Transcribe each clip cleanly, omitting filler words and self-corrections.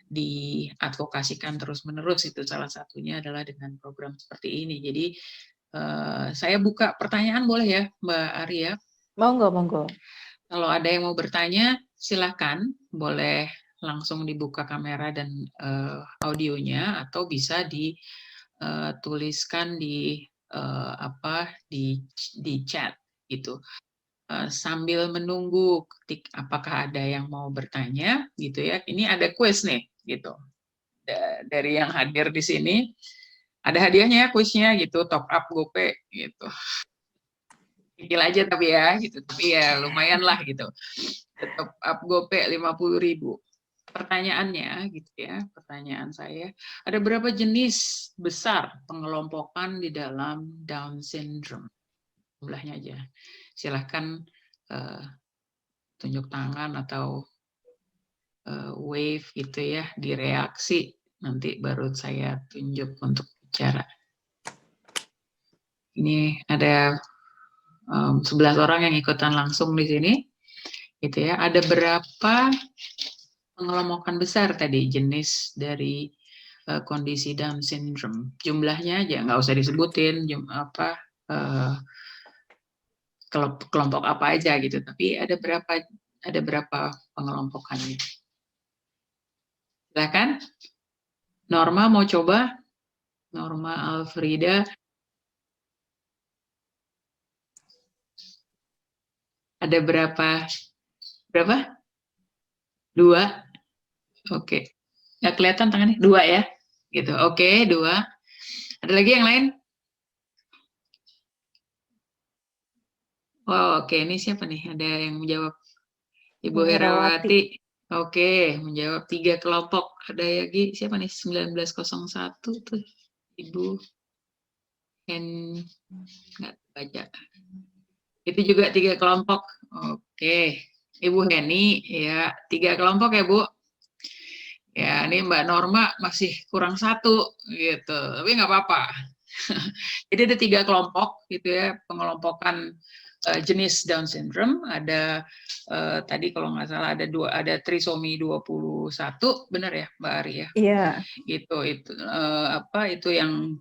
diadvokasikan terus-menerus. Itu salah satunya adalah dengan program seperti ini. Jadi saya buka pertanyaan boleh ya Mbak Arya? Monggo, monggo. Kalau ada yang mau bertanya, silakan, boleh langsung dibuka kamera dan audionya, atau bisa dituliskan di di chat gitu. Sambil menunggu apakah ada yang mau bertanya gitu ya. Ini ada kuis nih gitu. Dari yang hadir di sini ada hadiahnya ya, kuisnya gitu, top up GoPay gitu. Kecil aja tapi ya gitu, tapi ya lumayan lah gitu. Top up GoPay 50.000. Pertanyaannya gitu ya, pertanyaan saya, ada berapa jenis besar pengelompokan di dalam Down syndrome? Jumlahnya aja. Silahkan tunjuk tangan atau wave gitu ya, direaksi, nanti baru saya tunjuk untuk bicara. Ini ada 11 orang yang ikutan langsung di sini, gitu ya. Ada berapa pengelompokan besar tadi jenis dari kondisi Down syndrome? Jumlahnya aja, nggak usah disebutin kelompok apa aja gitu. Tapi ada berapa pengelompokannya? Silakan. Norma mau coba? Norma Alfrida. Ada berapa? 2. Oke. Nggak kelihatan tangannya? 2 ya? Gitu. Oke, 2. Ada lagi yang lain? Oh, oke. Ini siapa nih? Ada yang menjawab? Ibu Herawati. Oke, menjawab 3 kelompok. Ada lagi siapa nih? 1901 tuh. Ibu nggak baca. Itu juga 3 kelompok. Oke. Ibu Heni, ya 3 kelompok ya Bu. Ya, ini Mbak Norma masih kurang 1 gitu, tapi nggak apa-apa. Jadi ada 3 kelompok gitu ya, pengelompokan jenis Down syndrome. Ada tadi kalau nggak salah ada trisomi 21, benar ya Mbak Ari ya? Iya. Itu yang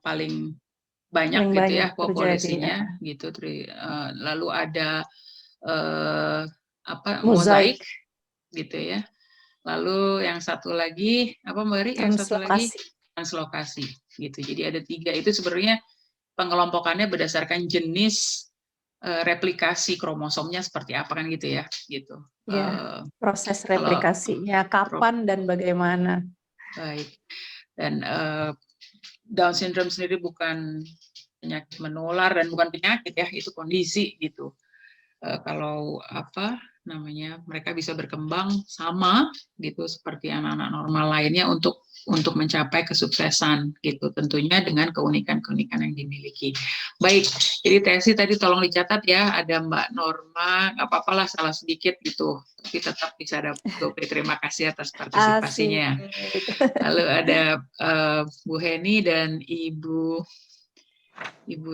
paling banyak gitu ya populasinya gitu. Lalu ada mozaik gitu ya. Lalu yang satu lagi apa Mbak Ri? Yang satu lagi translokasi gitu. Jadi ada 3 itu sebenarnya pengelompokannya berdasarkan jenis replikasi kromosomnya seperti apa kan gitu ya gitu. Ya, proses replikasinya kapan dan bagaimana? Baik. Dan Down syndrome sendiri bukan penyakit menular dan bukan penyakit ya, itu kondisi gitu. Kalau mereka bisa berkembang sama gitu seperti anak-anak normal lainnya untuk mencapai kesuksesan gitu, tentunya dengan keunikan-keunikan yang dimiliki. Baik, jadi Tesi tadi tolong dicatat ya, ada Mbak Norma, nggak apa-apalah salah sedikit gitu, tapi tetap bisa dapat GoPay. Terima kasih atas partisipasinya. Lalu ada Bu Heni dan Ibu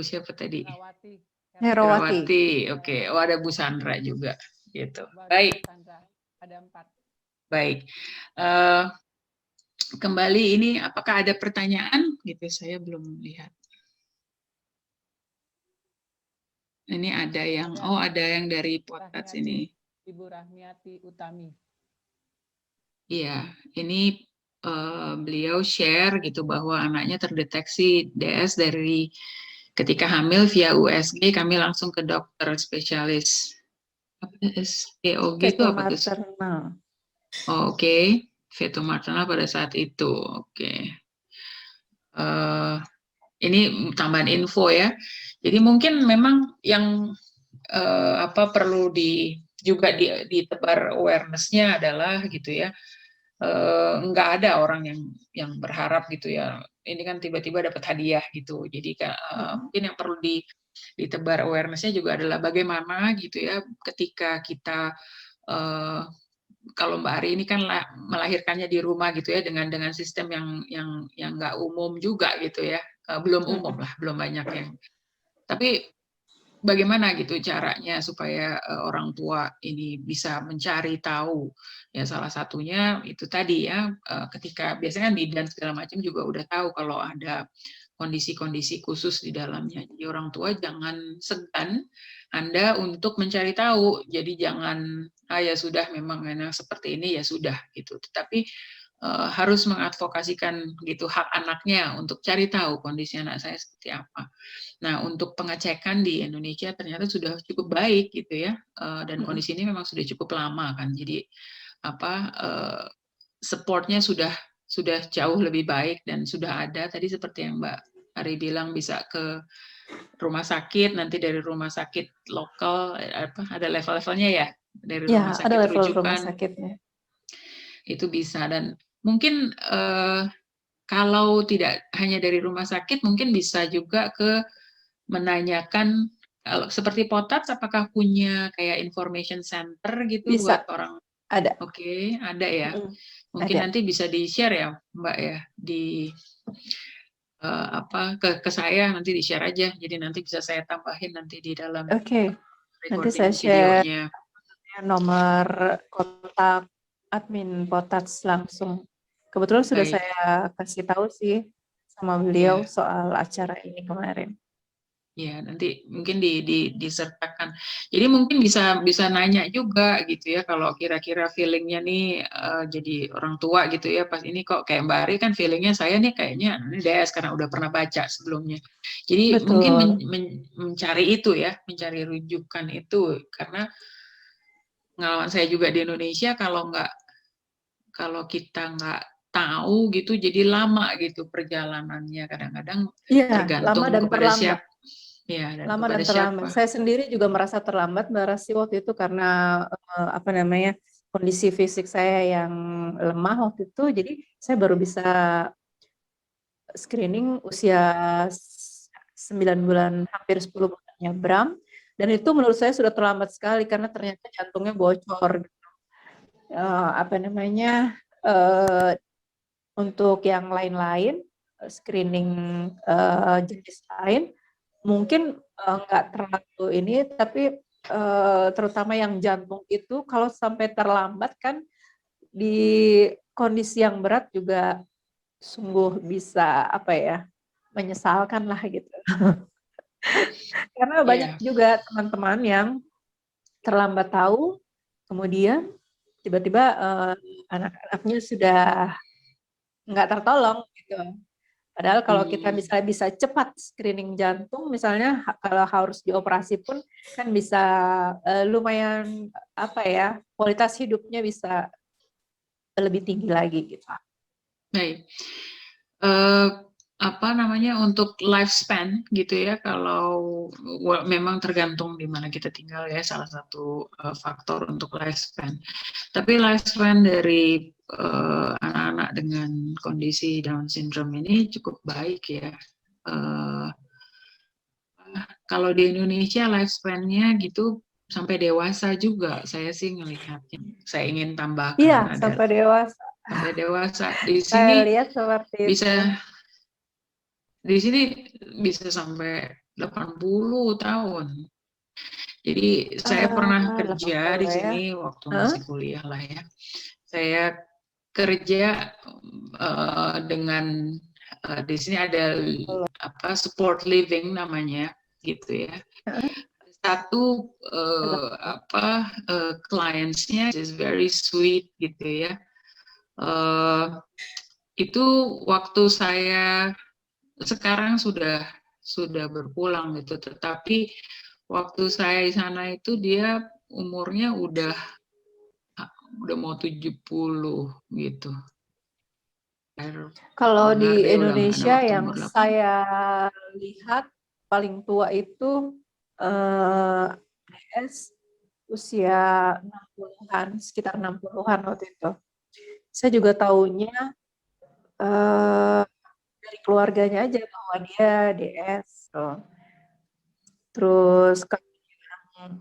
siapa tadi? Herawati. Oke. Oh, ada Bu Sandra juga gitu. Baik. Ada 4. Baik. Kembali ini apakah ada pertanyaan? Gitu saya belum lihat. Ini ada yang dari podcast ini. Ibu Rahmiati Utami. Iya, ini beliau share gitu bahwa anaknya terdeteksi DS dari ketika hamil via USG, kami langsung ke dokter spesialis. SPOG itu apa tuh? Oke. Feto maternal pada saat itu. Oke. Ini tambahan info ya. Jadi mungkin memang yang perlu juga ditebar awareness-nya adalah gitu ya. Nggak ada orang yang berharap gitu ya. Ini kan tiba-tiba dapat hadiah gitu. Jadi mungkin yang perlu ditebar awareness-nya juga adalah bagaimana gitu ya ketika kita kalau Mbak Ari ini kan melahirkannya di rumah gitu ya dengan sistem yang nggak umum juga gitu ya, belum umum lah, belum banyak yang. Tapi bagaimana gitu caranya supaya orang tua ini bisa mencari tahu. Ya salah satunya itu tadi ya, ketika biasanya kan bidan segala macam juga udah tahu kalau ada kondisi-kondisi khusus di dalamnya. Jadi orang tua jangan segan Anda untuk mencari tahu. Jadi jangan ya sudah memang enak seperti ini ya sudah gitu. Tetapi harus mengadvokasikan gitu hak anaknya untuk cari tahu kondisi anak saya seperti apa. Nah, untuk pengecekan di Indonesia ternyata sudah cukup baik gitu ya, dan kondisi ini memang sudah cukup lama kan. Jadi apa supportnya sudah jauh lebih baik dan sudah ada tadi seperti yang Mbak Ari bilang bisa ke rumah sakit, nanti dari rumah sakit lokal ada level-levelnya ya, dari rumah Ya, ada sakit level rumah rujukan sakitnya. itu bisa. Dan mungkin kalau tidak hanya dari rumah sakit, mungkin bisa juga ke menanyakan seperti Potats, apakah punya kayak information center gitu buat Bisa, orang? ada. Oke, ada ya. Mungkin Ada. nanti bisa di-share ya, Mbak ya, di ke saya nanti di-share aja. Jadi nanti bisa saya tambahin nanti di dalam Oke, nanti saya recording share videonya. nomor kontak admin Potats langsung. Kebetulan sudah Baik. saya kasih tahu sih sama beliau Ya. soal acara ini kemarin. Ya, nanti mungkin disertakan. Jadi mungkin bisa nanya juga gitu ya, kalau kira-kira feelingnya nih jadi orang tua gitu ya, pas ini kok kayak Mbak Ari kan feelingnya saya nih kayaknya ini DS karena udah pernah baca sebelumnya. Jadi mungkin Betul. mencari itu ya, mencari rujukan itu, karena pengalaman saya juga di Indonesia kalau kita nggak tahu gitu jadi lama gitu perjalanannya, kadang-kadang Iya, lama tergantung dan kepada terlambat. ya dan Lama kepada dan terlambat. siapa. Saya sendiri juga merasa terlambat, Mbak Rasi, waktu itu karena kondisi fisik saya yang lemah waktu itu. Jadi saya baru bisa screening usia 9 bulan, hampir 10 bulan nyebrang. Dan itu menurut saya sudah terlambat sekali karena ternyata jantungnya bocor. Untuk yang lain-lain, screening jenis lain, mungkin nggak terlalu ini, tapi terutama yang jantung itu kalau sampai terlambat kan di kondisi yang berat juga sungguh bisa menyesalkan lah gitu. Karena banyak Iya. juga teman-teman yang terlambat tahu, kemudian tiba-tiba anak-anaknya sudah nggak tertolong gitu. Padahal kalau kita misalnya bisa cepat screening jantung, misalnya kalau harus dioperasi pun kan bisa lumayan kualitas hidupnya bisa lebih tinggi lagi gitu. Baik. Untuk lifespan gitu ya, kalau memang tergantung di mana kita tinggal ya, salah satu faktor untuk lifespan. Tapi lifespan dari anak-anak dengan kondisi Down syndrome ini cukup baik ya. Kalau di Indonesia lifespan-nya gitu sampai dewasa juga, saya sih ngelihatnya. Saya ingin tambahkan Iya, sampai dewasa. sampai dewasa. Di Saya sini lihat seperti bisa itu. di sini bisa sampai 80 tahun. Jadi saya pernah kerja di 80 ya. sini waktu masih kuliah lah ya. Saya kerja dengan di sini ada support living namanya gitu ya. Satu clients-nya is very sweet gitu ya. Itu waktu saya sekarang sudah berpulang gitu, tetapi waktu saya di sana itu dia umurnya udah mau 70 gitu. Kalau di Deh, udah nggak ada Indonesia waktu yang umur 8. saya lihat paling tua itu DS usia 60-an, sekitar 60-an waktu itu. Saya juga tahunya dari keluarganya aja bahwa dia DS. Terus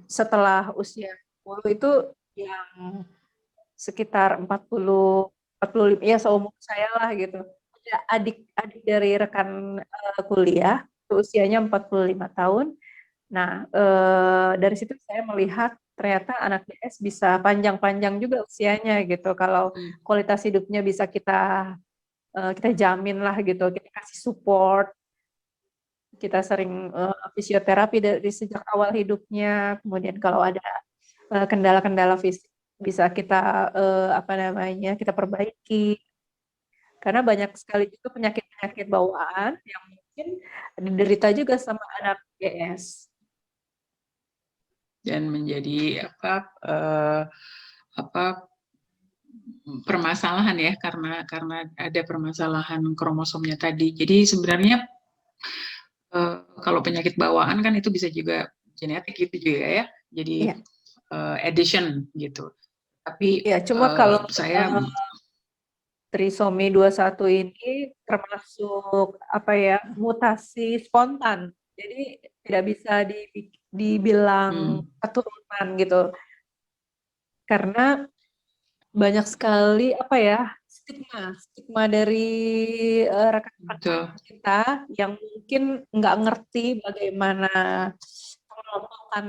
setelah usia 40 itu yang sekitar 45 ya, seumur saya lah gitu. Ada adik dari rekan kuliah, usianya 45 tahun, Nah, dari situ saya melihat ternyata anak DS bisa panjang-panjang juga usianya gitu. Kalau kualitas hidupnya bisa kita jamin lah gitu, kita kasih support, kita sering fisioterapi dari sejak awal hidupnya. Kemudian kalau ada kendala-kendala fisik bisa kita kita perbaiki. Karena banyak sekali juga penyakit-penyakit bawaan yang mungkin diderita juga sama anak DS. Dan menjadi permasalahan ya, karena ada permasalahan kromosomnya tadi. Jadi sebenarnya kalau penyakit bawaan kan itu bisa juga genetik gitu juga ya. Jadi addition gitu. Tapi Ya, cuma kalau saya trisomi 21 ini termasuk mutasi spontan. Jadi tidak bisa dibilang keturunan gitu. Karena banyak sekali stigma dari rekan-rekan kita yang mungkin nggak ngerti bagaimana pengelompokan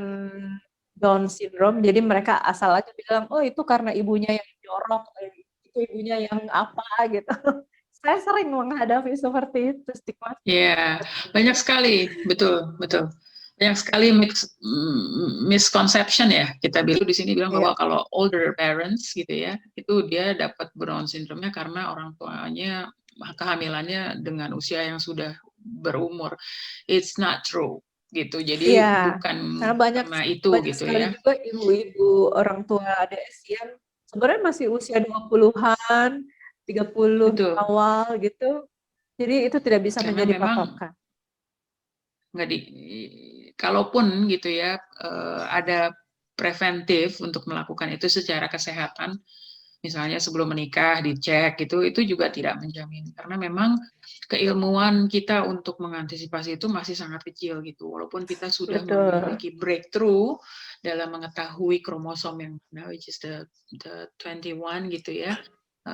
Down syndrome. Jadi mereka asal aja bilang, oh itu karena ibunya yang jorok, itu ibunya yang apa gitu. Saya sering menghadapi seperti itu stigma. Ya, banyak sekali, betul. Banyak sekali misconception ya. Kita di sini bilang bahwa kalau older parents gitu ya, itu dia dapat Brown syndrome-nya karena orang tuanya kehamilannya dengan usia yang sudah berumur. It's not true gitu. Jadi bukan karena itu gitu ya. Banyak sekali juga ibu-ibu orang tua ADS yang sebenarnya masih usia 20-an, 30 awal gitu. Jadi itu tidak bisa Karena menjadi memang patokan. Kalaupun gitu ya ada preventif untuk melakukan itu secara kesehatan, misalnya sebelum menikah dicek itu juga tidak menjamin, karena memang keilmuan kita untuk mengantisipasi itu masih sangat kecil gitu. Walaupun kita sudah memiliki breakthrough dalam mengetahui kromosom yang mana, which is the 21 gitu ya,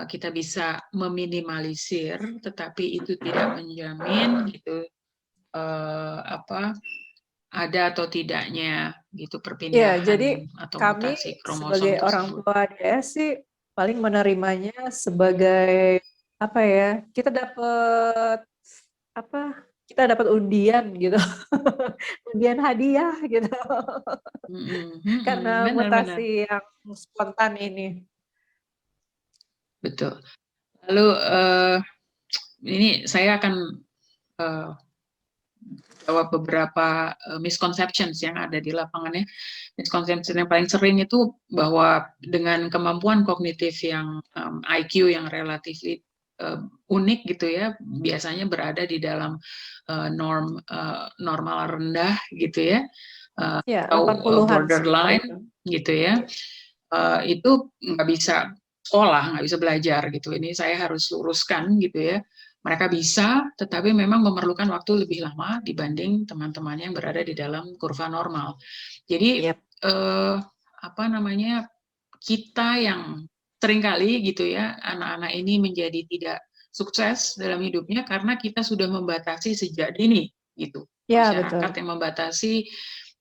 kita bisa meminimalisir, tetapi itu tidak menjamin gitu ada atau tidaknya gitu perpindahan atau mutasi kromosom sebagai tersebut. orang tua ADS sih paling menerimanya sebagai kita dapat undian gitu. Undian hadiah gitu. Karena mutasi yang spontan ini. Betul. Lalu ini saya akan jawab beberapa misconceptions yang ada di lapangannya. Misconception yang paling sering itu bahwa dengan kemampuan kognitif yang IQ yang relatif unik gitu ya, biasanya berada di dalam normal rendah gitu ya, atau borderline gitu ya, itu nggak bisa sekolah, nggak bisa belajar gitu. Ini saya harus luruskan gitu ya. Mereka bisa, tetapi memang memerlukan waktu lebih lama dibanding teman-teman yang berada di dalam kurva normal. Jadi kita yang seringkali gitu ya, anak-anak ini menjadi tidak sukses dalam hidupnya karena kita sudah membatasi sejak dini gitu. Masyarakat yang membatasi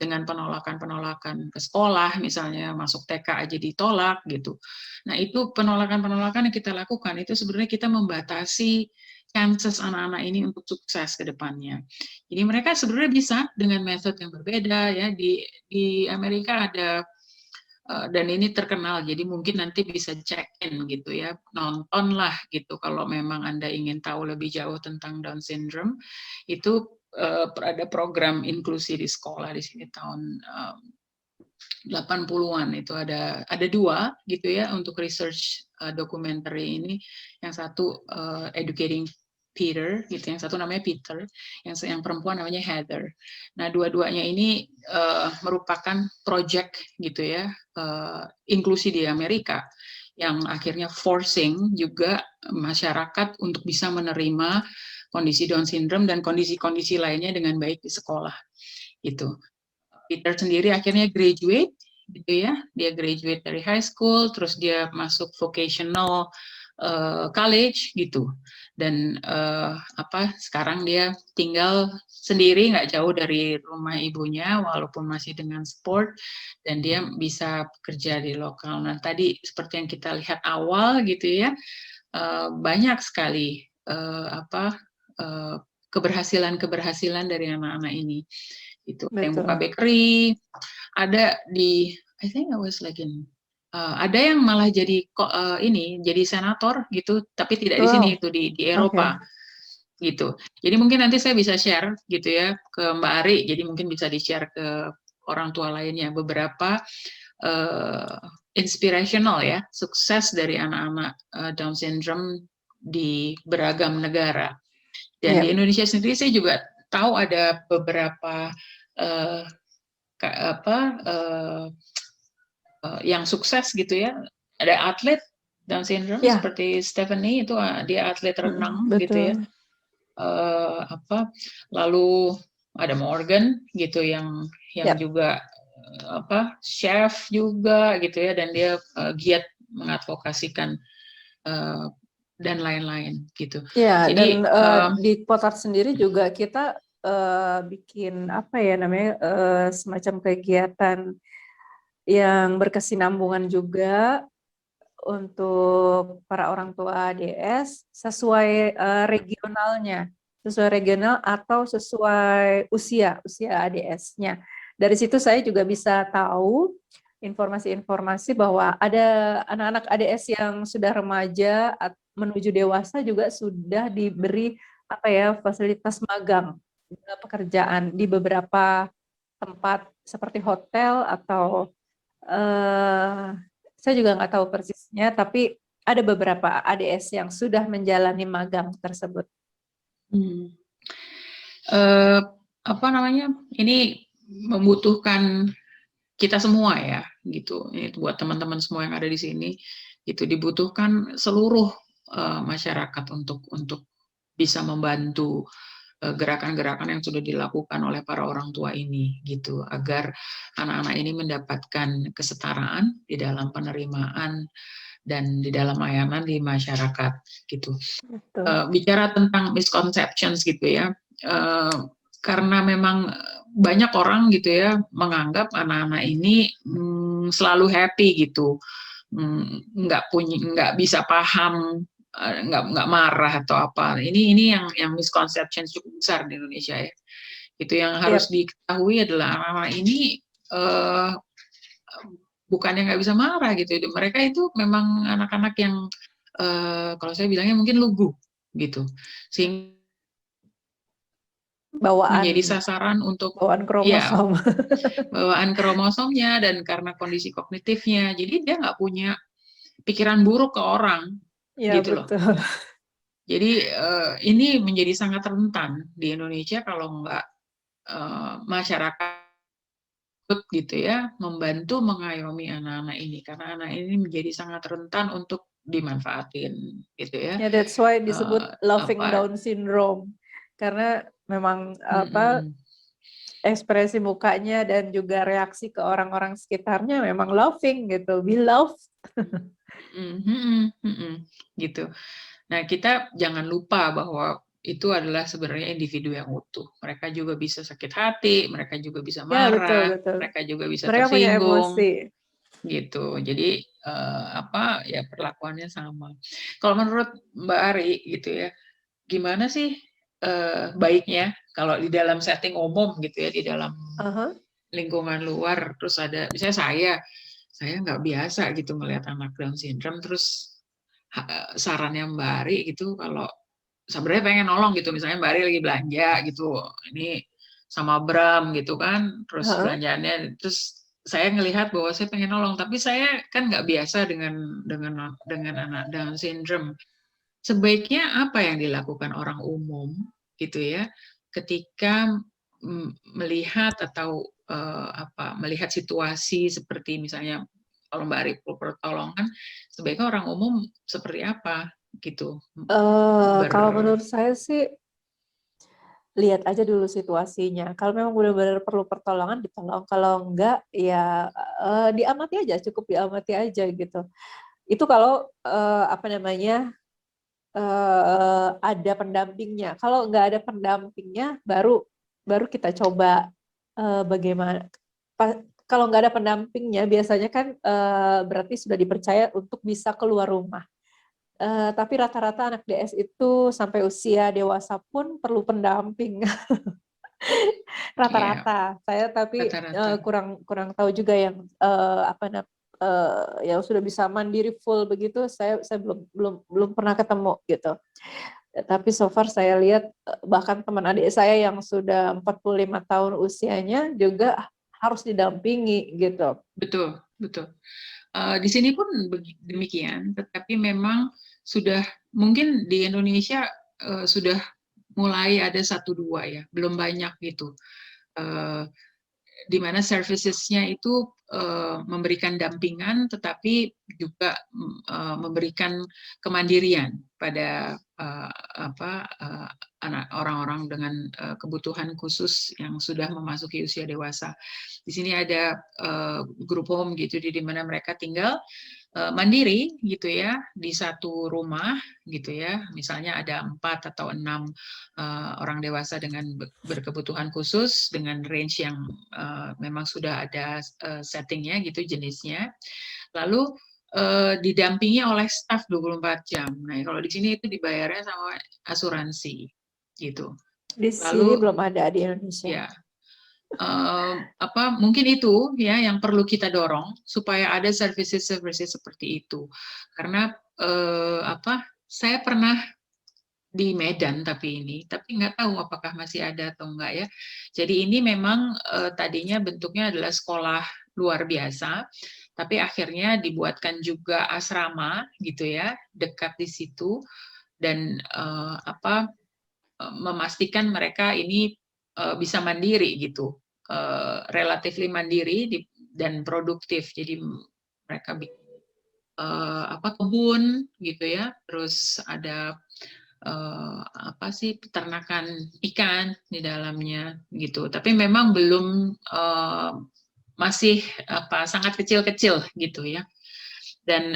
dengan penolakan-penolakan ke sekolah, misalnya masuk TK aja ditolak gitu. Nah itu penolakan-penolakan yang kita lakukan itu sebenarnya kita membatasi chances anak-anak ini untuk sukses ke depannya. Jadi mereka sebenarnya bisa dengan metode yang berbeda ya. Di Amerika ada dan ini terkenal, jadi mungkin nanti bisa check-in gitu ya, nontonlah gitu kalau memang Anda ingin tahu lebih jauh tentang Down syndrome. Itu ada program inklusi di sekolah di sini tahun 80-an, itu ada dua gitu ya untuk research documentary ini. Yang satu Educating Peter gitu, yang satu namanya Peter, yang perempuan namanya Heather. Nah dua-duanya ini merupakan project gitu ya, inklusi di Amerika yang akhirnya forcing juga masyarakat untuk bisa menerima kondisi Down syndrome dan kondisi-kondisi lainnya dengan baik di sekolah gitu. Peter sendiri akhirnya graduate gitu ya, dia graduate dari high school, terus dia masuk vocational college gitu. Dan sekarang dia tinggal sendiri, nggak jauh dari rumah ibunya, walaupun masih dengan support, dan dia bisa bekerja di lokal. Nah, tadi seperti yang kita lihat awal gitu ya, banyak sekali keberhasilan dari anak-anak ini. Itu ada yang buka Betul. bakery, ada di I think I was like ada yang malah jadi jadi senator gitu, tapi tidak di sini, Wow. itu di Oke. Eropa gitu. Jadi mungkin nanti saya bisa share gitu ya ke Mbak Ari, jadi mungkin bisa di-share ke orang tua lainnya beberapa inspirational ya, sukses dari anak-anak Down syndrome di beragam negara. Dan di Iya. Indonesia sendiri saya juga tahu ada beberapa yang sukses gitu ya. Ada atlet Down syndrome Ya, seperti Stephanie, itu dia atlet renang gitu ya. betul. Lalu ada Morgan gitu yang Yap. juga chef juga gitu ya, dan dia giat mengadvokasikan dan lain-lain gitu. Ya, Jadi dan di Potat sendiri juga kita bikin apa ya namanya semacam kegiatan yang berkesinambungan juga untuk para orang tua ADS sesuai regionalnya, sesuai regional atau sesuai usia ADS-nya. Dari situ saya juga bisa tahu informasi-informasi bahwa ada anak-anak ADS yang sudah remaja menuju dewasa juga sudah diberi apa ya fasilitas magang pekerjaan di beberapa tempat seperti hotel atau saya juga nggak tahu persisnya, tapi ada beberapa ADS yang sudah menjalani magang tersebut. Ini membutuhkan kita semua ya, gitu. Ini buat teman-teman semua yang ada di sini, itu dibutuhkan seluruh masyarakat untuk bisa membantu gerakan-gerakan yang sudah dilakukan oleh para orang tua ini, gitu, agar anak-anak ini mendapatkan kesetaraan di dalam penerimaan dan di dalam layanan di masyarakat, gitu. Bicara tentang misconceptions gitu ya, karena memang banyak orang gitu ya menganggap anak-anak ini selalu happy gitu, nggak bisa paham, nggak marah atau apa. Ini yang misconception cukup besar di Indonesia ya. Itu yang harus diketahui adalah anak-anak ini bukannya nggak bisa marah gitu. Mereka itu memang anak-anak yang kalau saya bilangnya mungkin lugu gitu, sehingga menjadi sasaran untuk bawaan kromosom. Bawaan kromosomnya, dan karena kondisi kognitifnya, jadi dia nggak punya pikiran buruk ke orang, gitu loh. Jadi ini menjadi sangat rentan di Indonesia kalau nggak masyarakat gitu ya membantu mengayomi anak-anak ini, karena anak ini menjadi sangat rentan untuk dimanfaatin gitu ya. Ya, that's why disebut laughing Down syndrome, karena memang ekspresi mukanya dan juga reaksi ke orang-orang sekitarnya memang laughing gitu, we love. Gitu. Nah, kita jangan lupa bahwa itu adalah sebenarnya individu yang utuh. Mereka juga bisa sakit hati, mereka juga bisa marah, ya, betul. mereka juga bisa Mereka punya tersinggung, emosi. Gitu. Jadi ya perlakuannya sama. Kalau menurut Mbak Ari gitu ya, gimana sih baiknya kalau di dalam setting umum gitu ya, di dalam lingkungan luar, terus ada misalnya saya nggak biasa gitu melihat anak Down syndrome, terus sarannya Mbak Ari gitu, kalau sebenarnya pengen nolong gitu, misalnya Mbak Ari lagi belanja gitu, ini sama Bram gitu kan, terus belanjaannya, terus saya ngelihat bahwa saya pengen nolong, tapi saya kan nggak biasa dengan anak Down syndrome. Sebaiknya apa yang dilakukan orang umum gitu ya, ketika melihat atau melihat situasi seperti misalnya kalau Mbak Ari perlu pertolongan, sebaiknya orang umum seperti apa gitu? Kalau menurut saya sih lihat aja dulu situasinya. Kalau memang benar-benar perlu pertolongan, ditolong. Kalau enggak, ya diamati aja, cukup diamati aja gitu. Itu kalau apa namanya ada pendampingnya. Kalau nggak ada pendampingnya, baru kita coba bagaimana. Kalau nggak ada pendampingnya, biasanya kan berarti sudah dipercaya untuk bisa keluar rumah. Tapi rata-rata anak DS itu sampai usia dewasa pun perlu pendamping. Iya, Rata-rata. Saya tapi rata-rata. kurang tahu juga yang yang sudah bisa mandiri full begitu. Saya belum pernah ketemu gitu. Tapi so far saya lihat bahkan teman adik saya yang sudah 45 tahun usianya juga harus didampingi gitu. Betul, betul. Di sini pun demikian, tetapi memang sudah mungkin di Indonesia sudah mulai ada 1-2 ya, belum banyak gitu. Di mana servicesnya itu memberikan dampingan, tetapi juga memberikan kemandirian pada anak orang-orang dengan kebutuhan khusus yang sudah memasuki usia dewasa. Di sini ada group home gitu, di mana mereka tinggal mandiri gitu ya di satu rumah gitu ya, misalnya ada 4 atau 6 orang dewasa dengan berkebutuhan khusus dengan range yang memang sudah ada settingnya gitu jenisnya, lalu didampingi oleh staf 24 jam. Nah kalau di sini itu dibayarnya sama asuransi gitu. Di sini belum ada di Indonesia. Ya, mungkin itu ya yang perlu kita dorong supaya ada services seperti itu, karena saya pernah di Medan tapi nggak tahu apakah masih ada atau enggak ya. Jadi ini memang tadinya bentuknya adalah sekolah luar biasa, tapi akhirnya dibuatkan juga asrama gitu ya dekat di situ, dan memastikan mereka ini bisa mandiri gitu, relatif mandiri dan produktif. Jadi mereka kebun gitu ya, terus ada peternakan ikan di dalamnya gitu. Tapi memang belum masih sangat kecil-kecil gitu ya. Dan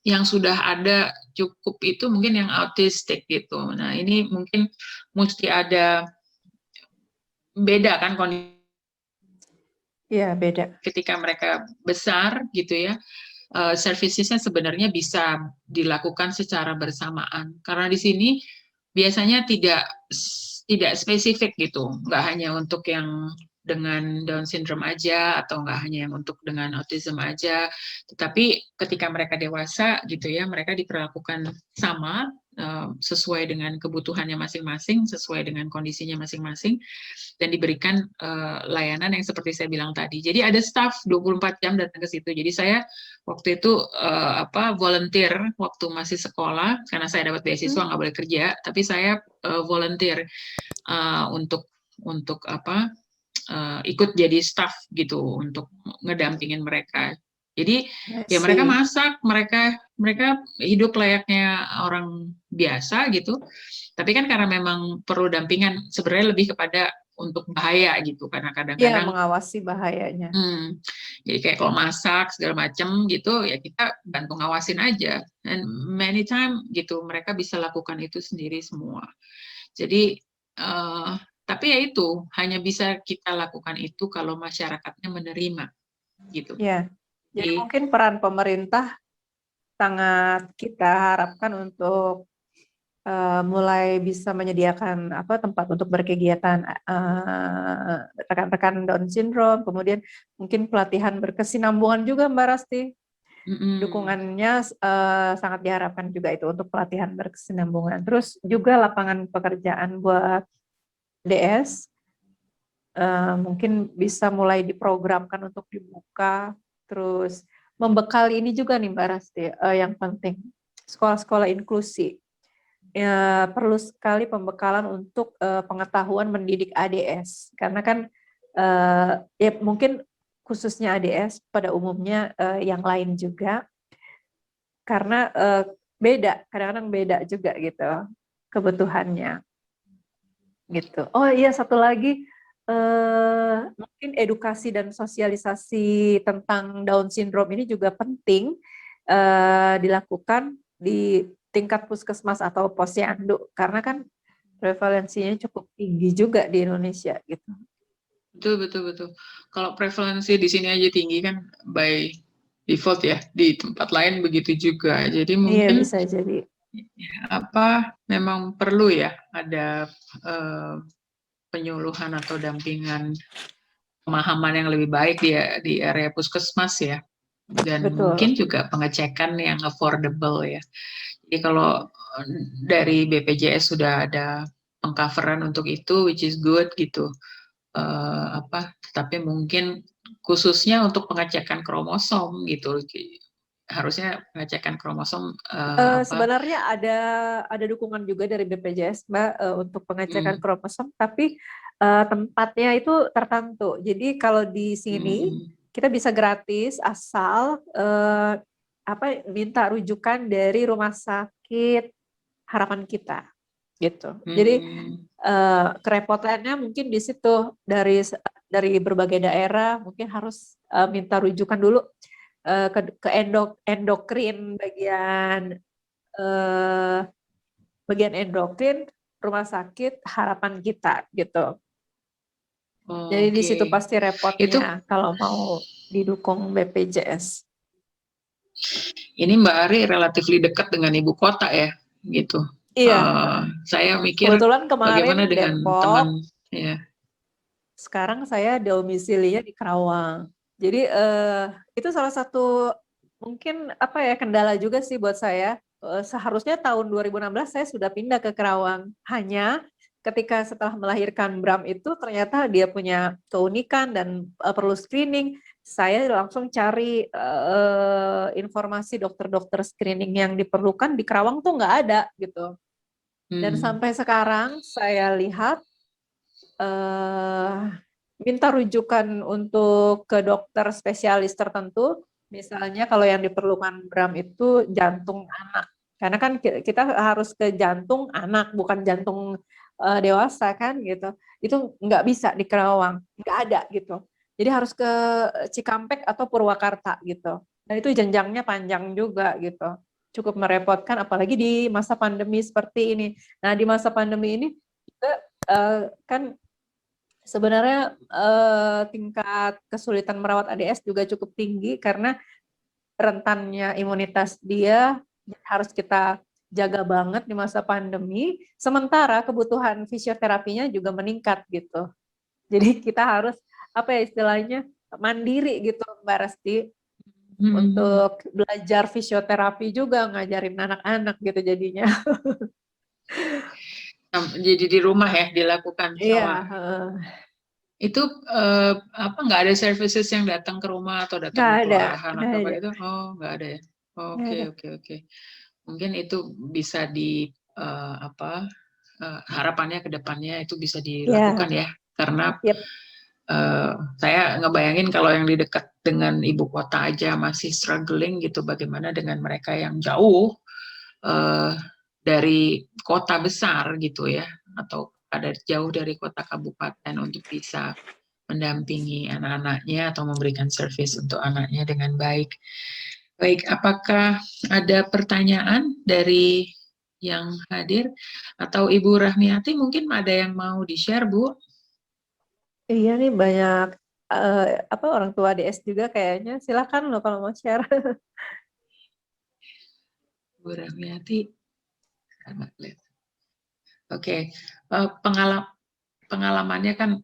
yang sudah ada cukup itu mungkin yang autistik gitu. Nah ini mungkin mesti ada beda kan kondisi. Iya beda. Ketika mereka besar gitu ya, servicesnya sebenarnya bisa dilakukan secara bersamaan. Karena di sini biasanya tidak spesifik gitu, nggak hanya untuk yang dengan Down syndrome aja atau nggak hanya yang untuk dengan autism aja, tetapi ketika mereka dewasa gitu ya, mereka diperlakukan sama sesuai dengan kebutuhannya masing-masing, sesuai dengan kondisinya masing-masing, dan diberikan layanan yang seperti saya bilang tadi. Jadi ada staff 24 jam datang ke situ. Jadi saya waktu itu volunteer waktu masih sekolah, karena saya dapat beasiswa nggak boleh kerja, tapi saya volunteer untuk ikut jadi staff gitu untuk ngedampingin mereka. Jadi ya mereka masak, mereka hidup layaknya orang biasa gitu. Tapi kan karena memang perlu dampingan, sebenarnya lebih kepada untuk bahaya gitu, karena kadang-kadang mengawasi bahayanya. Jadi kayak kalau masak segala macam gitu ya kita bantu ngawasin aja. And many time gitu mereka bisa lakukan itu sendiri semua. Jadi tapi ya itu hanya bisa kita lakukan itu kalau masyarakatnya menerima gitu. Ya. Jadi mungkin peran pemerintah sangat kita harapkan untuk mulai bisa menyediakan tempat untuk berkegiatan rekan-rekan Down syndrome, kemudian mungkin pelatihan berkesinambungan juga Mbak Rasti. Dukungannya sangat diharapkan juga itu untuk pelatihan berkesinambungan. Terus juga lapangan pekerjaan buat DS mungkin bisa mulai diprogramkan untuk dibuka. Terus membekali ini juga nih Mbak Rasti yang penting, sekolah-sekolah inklusi. Ya, perlu sekali pembekalan untuk pengetahuan mendidik ADS, karena kan ya mungkin khususnya ADS, pada umumnya yang lain juga, karena beda, kadang-kadang beda juga gitu kebutuhannya gitu. Oh iya, satu lagi mungkin edukasi dan sosialisasi tentang Down syndrome ini juga penting dilakukan di tingkat puskesmas atau posyandu, karena kan prevalensinya cukup tinggi juga di Indonesia gitu. Betul. Kalau prevalensi di sini aja tinggi kan by default ya, di tempat lain begitu juga. Jadi Iya, mungkin bisa jadi. memang perlu ya ada penyuluhan atau dampingan pemahaman yang lebih baik di area puskesmas ya. Dan Betul. mungkin juga pengecekan yang affordable ya. Jadi kalau dari BPJS sudah ada pengcoveran untuk itu, which is good gitu. Tapi mungkin khususnya untuk pengecekan kromosom gitu, harusnya pengecekan kromosom sebenarnya ada dukungan juga dari BPJS, Mbak, untuk pengecekan kromosom, tapi tempatnya itu tertentu. Jadi kalau di sini kita bisa gratis asal minta rujukan dari rumah sakit harapan kita gitu. Jadi kerepotannya mungkin di situ, dari berbagai daerah mungkin harus minta rujukan dulu ke endokrin, bagian endokrin rumah sakit harapan kita gitu. Jadi di situ pasti repotnya kalau mau didukung BPJS. Ini Mbak Ari relatif dekat dengan ibu kota ya, gitu. Iya. Saya mikir kebetulan kemarin bagaimana dengan Depok, teman. Ya. Sekarang saya domisilinya di Karawang. Jadi itu salah satu mungkin kendala juga sih buat saya. Seharusnya tahun 2016 saya sudah pindah ke Karawang. Hanya ketika setelah melahirkan Bram itu ternyata dia punya keunikan dan perlu screening. Saya langsung cari informasi dokter-dokter screening yang diperlukan di Karawang tuh nggak ada gitu. Dan sampai sekarang saya lihat minta rujukan untuk ke dokter spesialis tertentu, misalnya kalau yang diperlukan Bram itu jantung anak, karena kan kita harus ke jantung anak, bukan jantung dewasa kan gitu, itu nggak bisa di Kerawang, nggak ada gitu, jadi harus ke Cikampek atau Purwakarta gitu, dan itu jenjangnya panjang juga gitu, cukup merepotkan apalagi di masa pandemi seperti ini. Nah di masa pandemi ini juga kan sebenarnya tingkat kesulitan merawat ADS juga cukup tinggi karena rentannya imunitas dia harus kita jaga banget di masa pandemi, sementara kebutuhan fisioterapinya juga meningkat gitu. Jadi kita harus istilahnya mandiri gitu Mbak Resti, untuk belajar fisioterapi juga, ngajarin anak-anak gitu jadinya. Jadi di rumah ya dilakukan. Iya. Itu nggak ada services yang datang ke rumah atau datang ke kelurahan atau apa gitu? Oh, nggak ada ya. Oke. Mungkin itu bisa harapannya ke depannya itu bisa dilakukan ya, karena saya ngebayangin kalau yang di dekat dengan ibu kota aja masih struggling gitu, bagaimana dengan mereka yang jauh dari kota besar gitu ya, atau ada jauh dari kota kabupaten untuk bisa mendampingi anak-anaknya atau memberikan servis untuk anaknya dengan baik. Baik, apakah ada pertanyaan dari yang hadir atau Ibu Rahmiati mungkin ada yang mau di-share, Bu? Iya nih banyak orang tua DS juga kayaknya. Silakan loh kalau mau share. Bu Rahmiati. Oke. Pengalamannya kan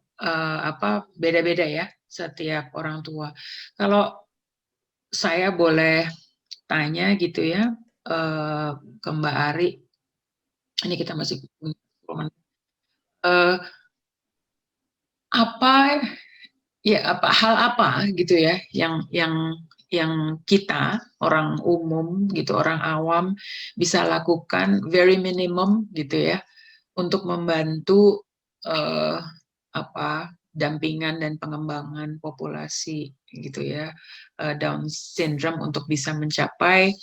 beda-beda ya setiap orang tua. Kalau saya boleh tanya gitu ya ke Mbak Ari, ini kita masih hal apa gitu ya yang kita orang umum gitu, orang awam bisa lakukan very minimum gitu ya untuk membantu dampingan dan pengembangan populasi gitu ya Down syndrome untuk bisa mencapai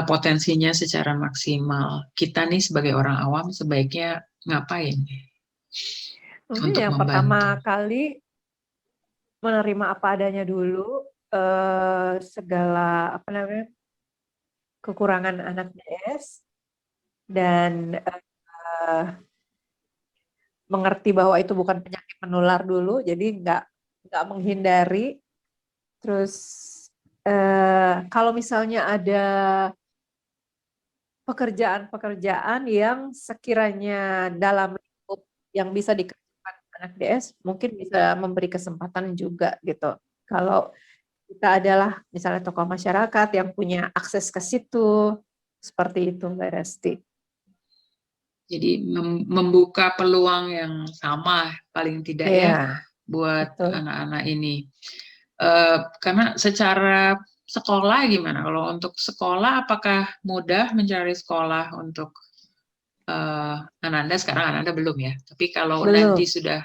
potensinya secara maksimal. Kita nih sebagai orang awam sebaiknya ngapain? Mungkin untuk yang membantu. pertama kali menerima apa adanya dulu, segala apa namanya, kekurangan anak DS dan mengerti bahwa itu bukan penyakit menular dulu, jadi nggak menghindari. Terus kalau misalnya ada pekerjaan-pekerjaan yang sekiranya dalam lingkup yang bisa dikerjakan anak DS, mungkin bisa memberi kesempatan juga gitu. Kalau kita adalah misalnya tokoh masyarakat yang punya akses ke situ, seperti itu Mbak Resti. Jadi membuka peluang yang sama paling tidak ya buat betul. anak-anak ini. Karena secara sekolah gimana? Kalau untuk sekolah, apakah mudah mencari sekolah untuk Ananda? Sekarang Ananda belum ya. Tapi kalau nanti sudah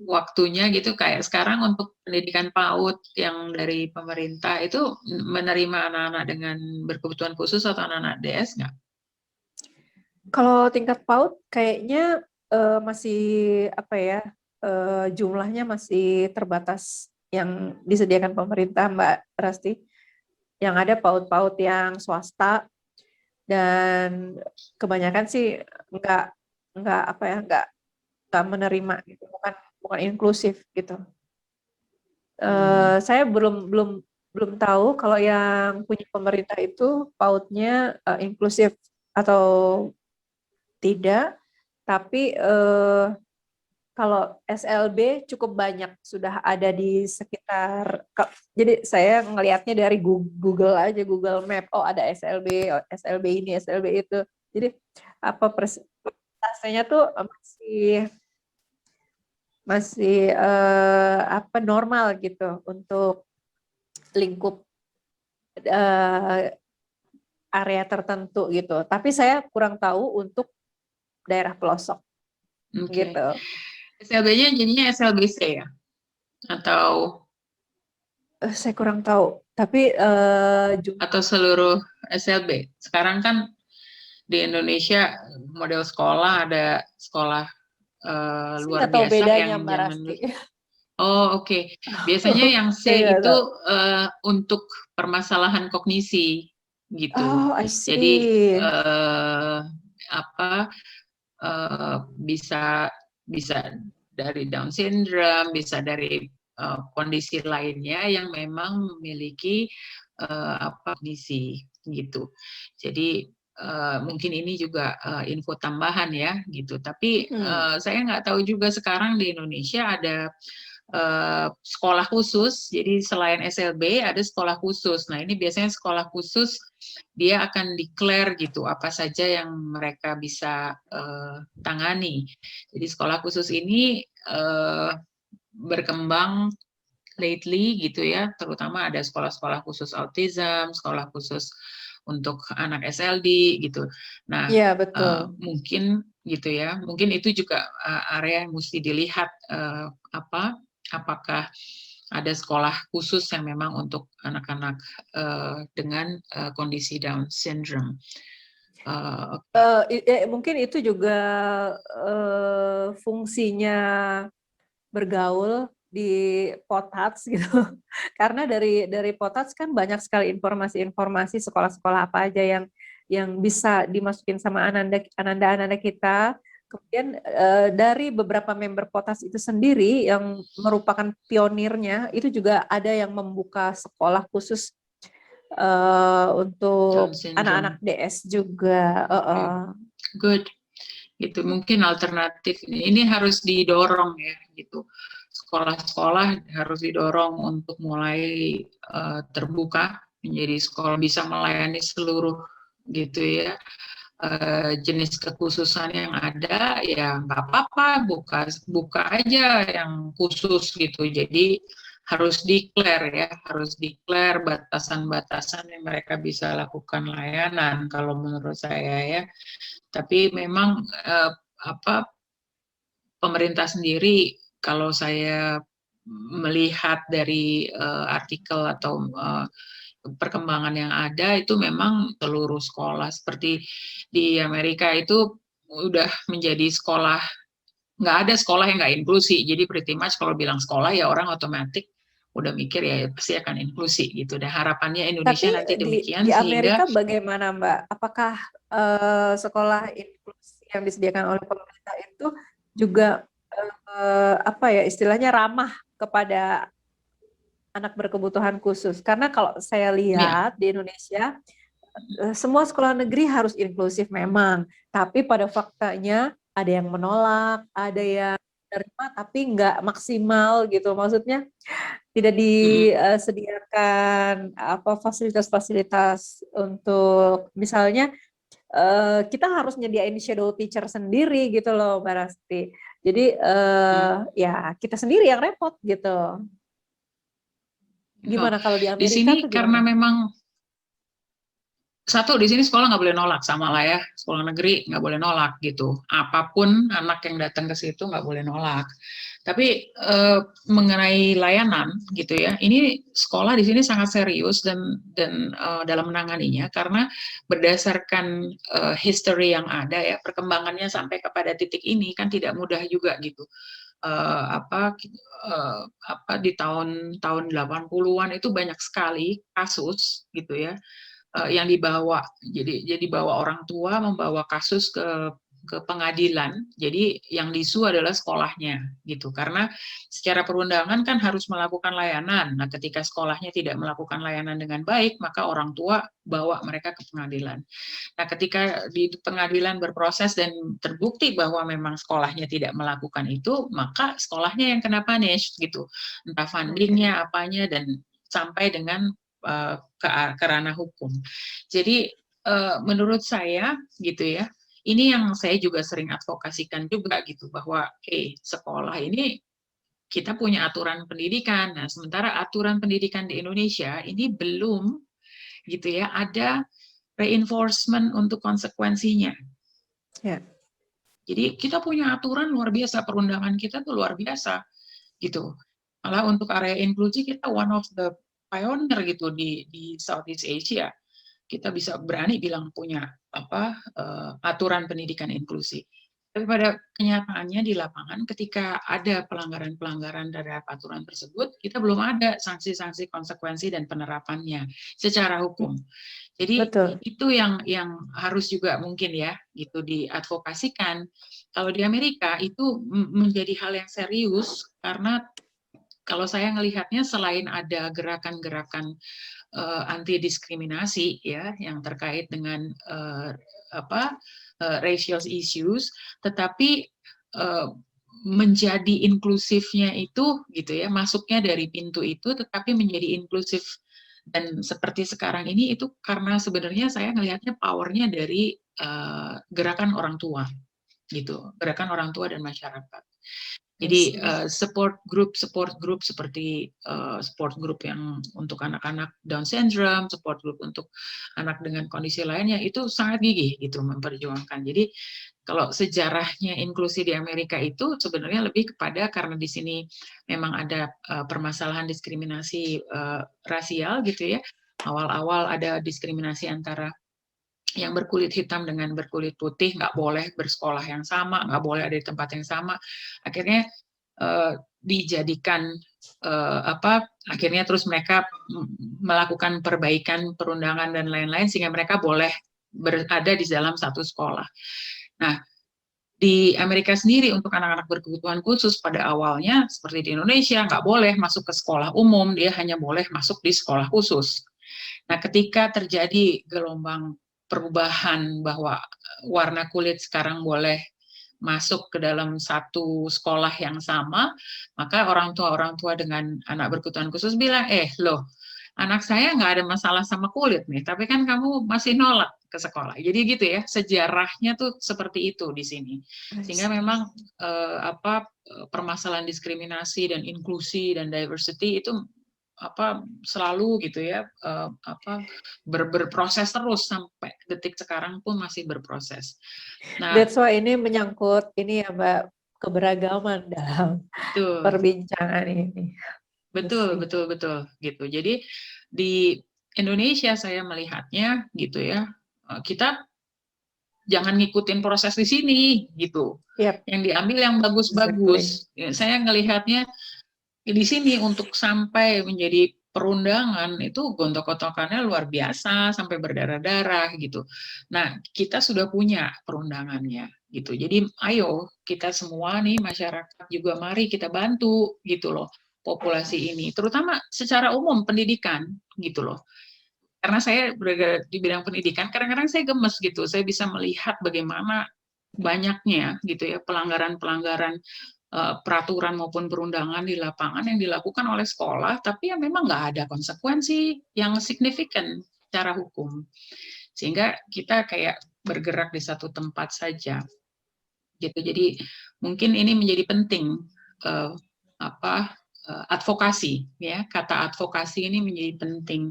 waktunya gitu, kayak sekarang untuk pendidikan PAUD yang dari pemerintah itu menerima anak-anak dengan berkebutuhan khusus atau anak-anak DS nggak? Kalau tingkat PAUD kayaknya masih apa ya, jumlahnya masih terbatas yang disediakan pemerintah Mbak Rasti. Yang ada PAUD-PAUD yang swasta dan kebanyakan sih nggak menerima gitu, bukan inklusif gitu. Saya belum tahu kalau yang punya pemerintah itu PAUD-nya inklusif atau tidak, tapi kalau SLB cukup banyak sudah ada di sekitar. Jadi saya ngelihatnya dari Google aja, Google Map. Oh ada SLB, oh, SLB ini, SLB itu. Jadi apa persentasenya tuh masih apa normal gitu untuk lingkup area tertentu gitu. Tapi saya kurang tahu untuk daerah pelosok. Gitu. SLB-nya jadinya SLBC ya? Atau Saya kurang tahu. Tapi atau seluruh SLB? Sekarang kan di Indonesia model sekolah ada sekolah luar tahu biasa bedanya, yang Mbak zaman Rasti. Oh oke. Biasanya yang C itu untuk permasalahan kognisi gitu. Oh, I see. Jadi bisa dari Down syndrome, bisa dari kondisi lainnya yang memang memiliki kognisi gitu. Jadi mungkin ini juga info tambahan ya gitu. Tapi saya nggak tahu juga sekarang di Indonesia ada sekolah khusus. Jadi selain SLB ada sekolah khusus. Nah ini biasanya sekolah khusus dia akan declare gitu apa saja yang mereka bisa tangani. Jadi sekolah khusus ini berkembang lately gitu ya, terutama ada sekolah-sekolah khusus autism, sekolah khusus untuk anak SLD gitu. Nah, ya, betul. mungkin gitu ya, mungkin itu juga area yang mesti dilihat apakah ada sekolah khusus yang memang untuk anak-anak dengan kondisi Down syndrome. Mungkin itu juga fungsinya bergaul di Potats gitu. Karena dari Potats kan banyak sekali informasi-informasi sekolah-sekolah apa aja yang bisa dimasukin sama Ananda kita. Kemudian dari beberapa member Potats itu sendiri yang merupakan pionirnya, itu juga ada yang membuka sekolah khusus untuk anak-anak DS juga. Good. Gitu mungkin alternatif ini harus didorong ya gitu. Sekolah-sekolah harus didorong untuk mulai terbuka menjadi sekolah bisa melayani seluruh gitu ya jenis kekhususan yang ada, ya nggak apa-apa buka aja yang khusus gitu. Jadi harus declare batasan-batasan yang mereka bisa lakukan layanan kalau menurut saya ya. Tapi memang pemerintah sendiri kalau saya melihat dari artikel atau perkembangan yang ada itu memang seluruh sekolah seperti di Amerika itu udah menjadi sekolah nggak ada sekolah yang nggak inklusi. Jadi pretty much kalau bilang sekolah ya orang otomatis udah mikir ya pasti akan inklusi gitu. Dan harapannya Indonesia Tapi nanti demikian di sehingga Amerika bagaimana Mbak? Apakah sekolah inklusi yang disediakan oleh pemerintah itu juga apa ya istilahnya ramah kepada anak berkebutuhan khusus? Karena kalau saya ya, lihat di Indonesia semua sekolah negeri harus inklusif memang, tapi pada faktanya ada yang menolak, ada yang menerima tapi nggak maksimal gitu. Maksudnya tidak disediakan apa fasilitas-fasilitas untuk misalnya kita harus nyediain shadow teacher sendiri gitu loh Mbak Rasti. Jadi ya kita sendiri yang repot gitu. Gimana kalau di di Amerika sini tuh karena gimana? memang satu di sini sekolah nggak boleh nolak sama lah ya, sekolah negeri nggak boleh nolak gitu, apapun anak yang datang ke situ nggak boleh nolak. Tapi mengenai layanan gitu ya, ini sekolah di sini sangat serius dan dalam menanganinya karena berdasarkan history yang ada ya, perkembangannya sampai kepada titik ini kan tidak mudah juga gitu. Di tahun 80-an itu banyak sekali kasus gitu ya yang dibawa. Jadi bawa orang tua membawa kasus ke pengadilan. Jadi yang disu adalah sekolahnya gitu. Karena secara perundangan kan harus melakukan layanan. Nah, ketika sekolahnya tidak melakukan layanan dengan baik, maka orang tua bawa mereka ke pengadilan. Nah, ketika di pengadilan berproses dan terbukti bahwa memang sekolahnya tidak melakukan itu, maka sekolahnya yang kena punish gitu. Entah fundingnya, apanya, dan sampai dengan ke ranah hukum. Jadi menurut saya gitu ya, ini yang saya juga sering advokasikan juga gitu bahwa sekolah ini kita punya aturan pendidikan. Nah, sementara aturan pendidikan di Indonesia ini belum gitu ya ada reinforcement untuk konsekuensinya. Ya. Jadi kita punya aturan luar biasa, perundangan kita tuh luar biasa gitu. Malah untuk area inklusi kita one of the pioneer gitu di Southeast Asia. Kita bisa berani bilang punya aturan pendidikan inklusi. Tapi pada kenyataannya di lapangan ketika ada pelanggaran-pelanggaran terhadap aturan tersebut, kita belum ada sanksi-sanksi konsekuensi dan penerapannya secara hukum. Jadi Betul. itu yang harus juga mungkin ya gitu diadvokasikan. Kalau di Amerika itu menjadi hal yang serius karena kalau saya melihatnya selain ada gerakan-gerakan anti diskriminasi ya yang terkait dengan racial issues, tetapi menjadi inklusifnya itu gitu ya, masuknya dari pintu itu tetapi menjadi inklusif dan seperti sekarang ini itu karena sebenarnya saya melihatnya powernya dari gerakan orang tua gitu, gerakan orang tua dan masyarakat. Jadi support group seperti support group yang untuk anak-anak Down syndrome, support group untuk anak dengan kondisi lainnya itu sangat gigih gitu memperjuangkan. Jadi kalau sejarahnya inklusi di Amerika itu sebenarnya lebih kepada karena di sini memang ada permasalahan diskriminasi rasial gitu ya. Awal-awal ada diskriminasi antara yang berkulit hitam dengan berkulit putih, nggak boleh bersekolah yang sama, nggak boleh ada di tempat yang sama. Akhirnya dijadikan akhirnya terus mereka melakukan perbaikan perundangan dan lain-lain sehingga mereka boleh berada di dalam satu sekolah. Nah, di Amerika sendiri untuk anak-anak berkebutuhan khusus pada awalnya seperti di Indonesia nggak boleh masuk ke sekolah umum, dia hanya boleh masuk di sekolah khusus. Nah, ketika terjadi gelombang perubahan bahwa warna kulit sekarang boleh masuk ke dalam satu sekolah yang sama, maka orang tua dengan anak berkebutuhan khusus bilang, loh, anak saya nggak ada masalah sama kulit nih, tapi kan kamu masih nolak ke sekolah. Jadi gitu ya, sejarahnya tuh seperti itu di sini. Sehingga memang permasalahan diskriminasi dan inklusi dan diversity itu selalu gitu ya berproses terus sampai detik sekarang pun masih berproses. Nah, That's why ini menyangkut ini ya Mbak keberagaman dalam perbincangan ini. Betul gitu. Jadi di Indonesia saya melihatnya gitu ya, kita jangan ngikutin proses di sini gitu. Yep. Yang diambil yang bagus-bagus. Ya, saya ngelihatnya di sini untuk sampai menjadi perundangan itu gontok-gontokannya luar biasa sampai berdarah-darah gitu. Nah, kita sudah punya perundangannya gitu. Jadi ayo kita semua nih masyarakat juga mari kita bantu gitu loh populasi ini, terutama secara umum pendidikan gitu loh. Karena saya berada di bidang pendidikan, kadang-kadang saya gemes gitu. Saya bisa melihat bagaimana banyaknya gitu ya pelanggaran-pelanggaran peraturan maupun perundangan di lapangan yang dilakukan oleh sekolah, tapi yang memang nggak ada konsekuensi yang signifikan secara hukum, sehingga kita kayak bergerak di satu tempat saja, gitu. Jadi mungkin ini menjadi penting advokasi, ya, kata advokasi ini menjadi penting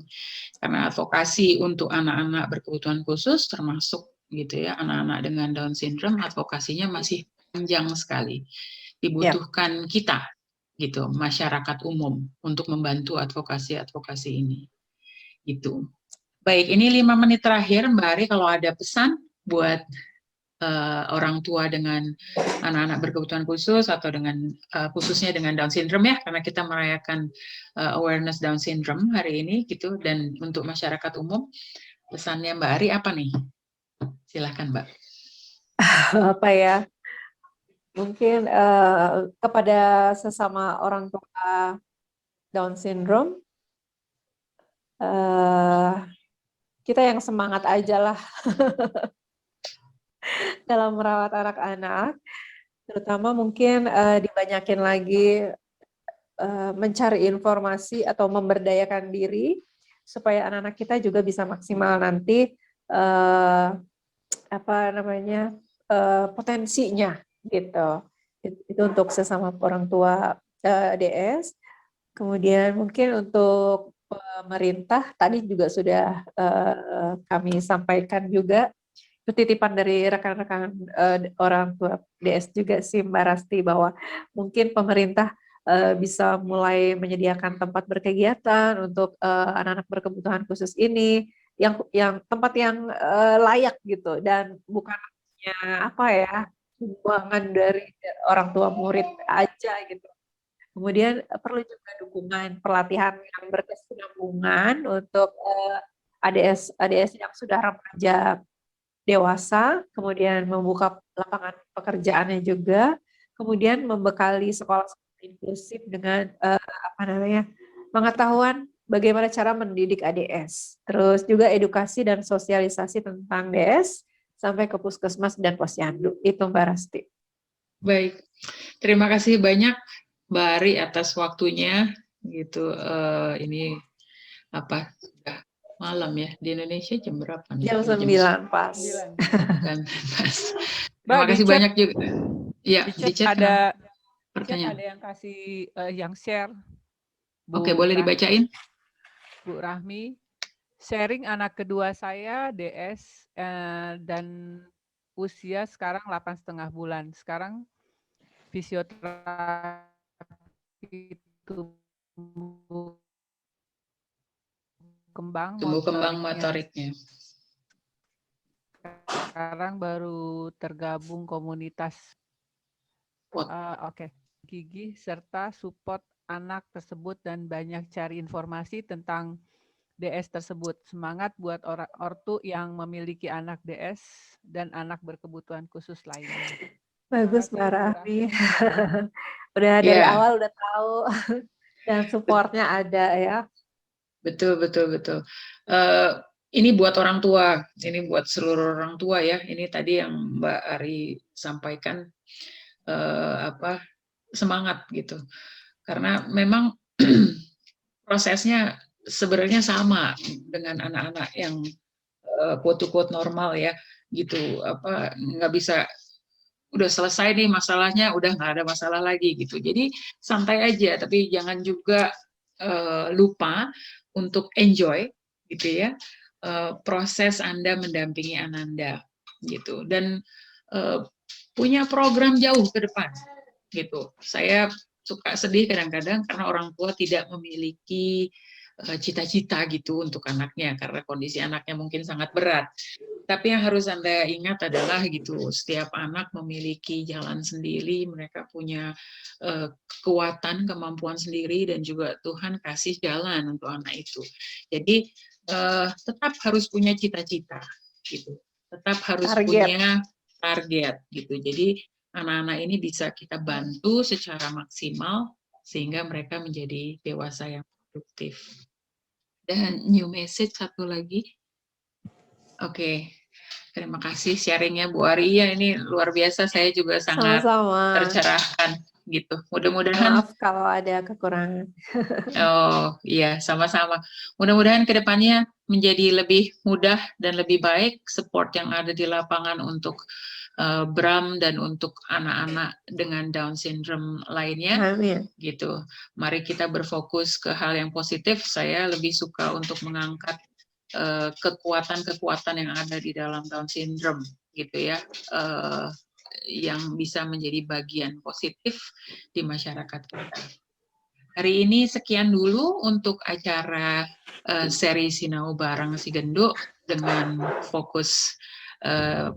karena advokasi untuk anak-anak berkebutuhan khusus termasuk gitu ya anak-anak dengan Down syndrome advokasinya masih panjang sekali. Dibutuhkan kita gitu masyarakat umum untuk membantu advokasi ini gitu. Baik, ini 5 menit terakhir Mbak Ari, kalau ada pesan buat orang tua dengan anak-anak berkebutuhan khusus atau dengan khususnya dengan Down syndrome ya, karena kita merayakan awareness Down syndrome hari ini gitu, dan untuk masyarakat umum pesannya Mbak Ari apa nih? Silahkan Mbak. Apa ya? Mungkin kepada sesama orang tua Down syndrome, kita yang semangat aja lah dalam merawat anak-anak, terutama mungkin dibanyakin lagi mencari informasi atau memberdayakan diri supaya anak-anak kita juga bisa maksimal nanti potensinya gitu. Itu untuk sesama orang tua DS. Kemudian mungkin untuk pemerintah tadi juga sudah kami sampaikan juga, itu titipan dari rekan-rekan orang tua DS juga sih Mbak Rasti, bahwa mungkin pemerintah bisa mulai menyediakan tempat berkegiatan untuk anak-anak berkebutuhan khusus ini, yang tempat yang layak gitu, dan bukan hanya sumbangan dari orang tua murid aja gitu. Kemudian perlu juga dukungan pelatihan yang berkesinambungan untuk ADS yang sudah remaja dewasa, kemudian membuka lapangan pekerjaannya juga, kemudian membekali sekolah inklusif dengan pengetahuan bagaimana cara mendidik ADS, terus juga edukasi dan sosialisasi tentang DS sampai ke puskesmas dan posyandu. Itu Mbak Rasti. Baik, terima kasih banyak Mbak Ari atas waktunya gitu. Ini sudah malam ya di Indonesia, jam berapa nih? Jam 9 pas. Terima kasih banyak juga. Ya, di chat ada pertanyaan. Ada yang kasih yang share. Oke, boleh dibacain. Bu Rahmi, sharing anak kedua saya DS dan usia sekarang 8,5 bulan. Sekarang fisioterapi tumbuh kembang motoriknya. Sekarang baru tergabung komunitas gigi serta support anak tersebut dan banyak cari informasi tentang DS tersebut. Semangat buat ortu yang memiliki anak DS dan anak berkebutuhan khusus lainnya. Bagus Mbak Rahmi. Udah dari awal udah tahu dan supportnya ada ya. Betul. Ini buat orang tua, ini buat seluruh orang tua ya. Ini tadi yang Mbak Ari sampaikan, semangat gitu. Karena memang prosesnya sebenarnya sama dengan anak-anak yang quote-unquote normal ya, gitu. Nggak bisa udah selesai nih masalahnya, udah nggak ada masalah lagi gitu. Jadi santai aja, tapi jangan juga lupa untuk enjoy gitu ya proses Anda mendampingi Ananda gitu, dan punya program jauh ke depan gitu. Saya suka sedih kadang-kadang karena orang tua tidak memiliki cita-cita gitu untuk anaknya karena kondisi anaknya mungkin sangat berat. Tapi yang harus Anda ingat adalah gitu, setiap anak memiliki jalan sendiri, mereka punya kekuatan, kemampuan sendiri, dan juga Tuhan kasih jalan untuk anak itu. Jadi tetap harus punya cita-cita gitu, tetap harus punya target gitu. Jadi anak-anak ini bisa kita bantu secara maksimal sehingga mereka menjadi dewasa yang produktif. Dan new message satu lagi. Oke, terima kasih sharingnya Bu Ari. Ya, ini luar biasa. Saya juga sangat tercerahkan gitu. Mudah-mudahan. Maaf kalau ada kekurangan. Oh iya, sama-sama. Mudah-mudahan kedepannya menjadi lebih mudah dan lebih baik support yang ada di lapangan untuk Bram dan untuk anak-anak dengan Down syndrome lainnya. Amin. Gitu. Mari kita berfokus ke hal yang positif. Saya lebih suka untuk mengangkat kekuatan-kekuatan yang ada di dalam Down syndrome, gitu ya, yang bisa menjadi bagian positif di masyarakat kita. Hari ini sekian dulu untuk acara seri Sinau Bareng Si Genduk dengan fokus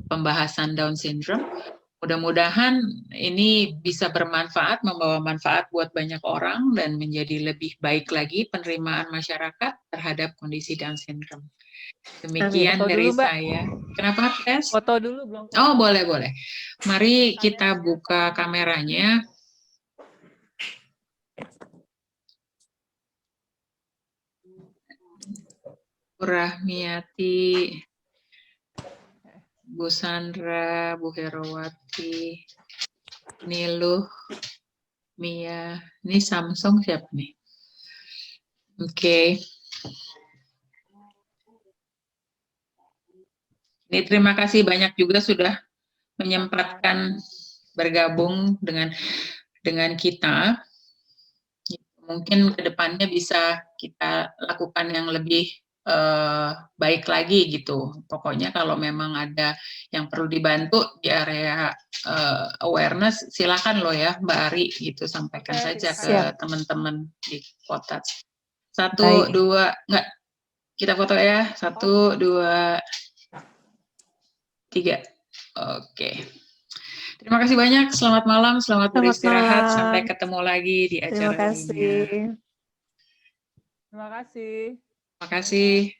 pembahasan Down syndrome. Mudah-mudahan ini bisa bermanfaat, membawa manfaat buat banyak orang dan menjadi lebih baik lagi penerimaan masyarakat terhadap kondisi Down syndrome. Demikian dari saya. Kenapa, Tes? Foto dulu belum? Oh, boleh. Mari kita buka kameranya. Bu Rahmiati, Bu Sandra, Bu Herawati, Niluh, Mia. Ini Samsung siapa nih? Oke. Ini terima kasih banyak juga sudah menyempatkan bergabung dengan kita. Mungkin kedepannya bisa kita lakukan yang lebih baik lagi gitu. Pokoknya kalau memang ada yang perlu dibantu di area awareness, silakan loh ya Mbak Ari gitu, sampaikan saja ke teman-teman di kota. 1, 2, enggak, kita foto ya. 1, 2, 3. Oke. Terima kasih banyak. Selamat malam, selamat beristirahat. Sampai ketemu lagi di acara lainnya. Terima kasih. Terima kasih. Terima kasih.